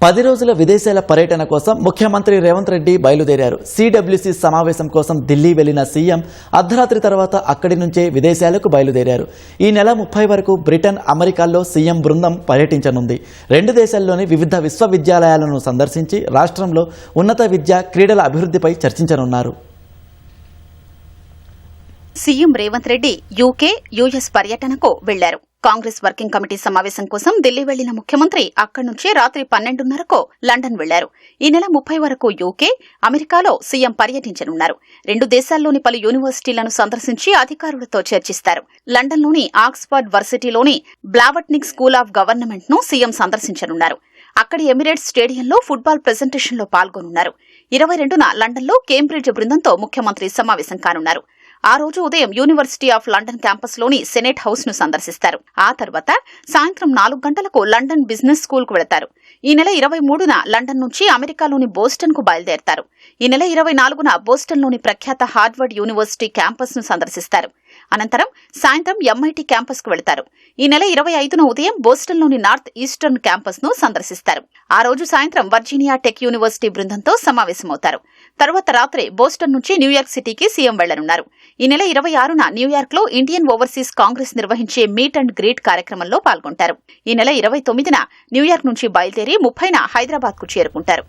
10 రోజుల విదేశాల పర్యటన కోసం ముఖ్యమంత్రి రేవంత్ రెడ్డి బయలుదేరారు. సిడబ్ల్యూసీ సమావేశం కోసం ఢిల్లీ వెళ్లిన సీఎం అర్ధరాత్రి తర్వాత అక్కడి నుంచే విదేశాలకు బయలుదేరారు. ఈ నెల 30 వరకు బ్రిటన్, అమెరికాల్లో సీఎం బృందం పర్యటించనుంది. 2 దేశాల్లోని వివిధ విశ్వవిద్యాలయాలను సందర్శించి రాష్ట్రంలో ఉన్నత విద్య, క్రీడల అభివృద్ధిపై చర్చించనున్నారు. CM Revanth Reddy UK, US పర్యటనకు వెళ్లారు. కాంగ్రెస్ వర్కింగ్ కమిటీ సమావేశం కోసం ఢిల్లీ వెళ్లిన ముఖ్యమంత్రి అక్కడి నుంచి రాత్రి 12:30కు లండన్ వెళ్లారు. ఈ నెల 30 వరకు యూకే, అమెరికాలో సీఎం పర్యటించనున్నారు. 2 దేశాల్లోని పలు యూనివర్సిటీలను సందర్శించి అధికారులతో చర్చిస్తారు. లండన్లోని ఆక్స్ఫర్డ్ వర్సిటీలోని బ్లావట్నిక్ స్కూల్ ఆఫ్ గవర్నమెంట్ ను సీఎం సందర్శించనున్నారు. అక్కడి ఎమిరేట్స్ స్టేడియంలో ఫుట్బాల్ ప్రెజెంటేషన్లో పాల్గొనున్నారు. 22న లండన్లో కేంబ్రిడ్జ్ బృందంతో ముఖ్యమంత్రి సమావేశం కానున్నారు. ఆ రోజు ఉదయం యూనివర్సిటీ ఆఫ్ లండన్ క్యాంపస్లోని సెనేట్ హౌస్ ను సందర్శిస్తారు. ఆ తర్వాత సాయంత్రం 4 గంటలకు లండన్ బిజినెస్ స్కూల్ కు వెళతారు. ఈ నెల 23న లండన్ నుంచి అమెరికాలోని బోస్టన్ కు బయలుదేరతారు. ఈ నెల 24న బోస్టన్లోని ప్రఖ్యాత హార్వర్డ్ యూనివర్సిటీ క్యాంపస్ ను సందర్శిస్తారు. అనంతరం సాయంత్రం ఎంఐటి క్యాంపస్ కు వెళతారు. ఈ నెల 25న ఉదయం బోస్టన్లోని నార్త్ ఈస్టర్న్ క్యాంపస్ ను సందర్శిస్తారు. ఆ రోజు సాయంత్రం వర్జీనియా టెక్ యూనివర్సిటీ బృందంతో సమావేశమవుతారు. తర్వాత రాత్రి బోస్టన్ నుంచి న్యూయార్క్ సిటీకి సీఎం వెళ్లనున్నారు. ఈ నెల 26న న్యూయార్క్ లో ఇండియన్ ఓవర్సీస్ కాంగ్రెస్ నిర్వహించే మీట్ అండ్ గ్రీట్ కార్యక్రమంలో పాల్గొంటారు. ఈ నెల 29న న్యూయార్క్ నుంచి బయలుదేరి 30న హైదరాబాద్ కు చేరుకుంటారు.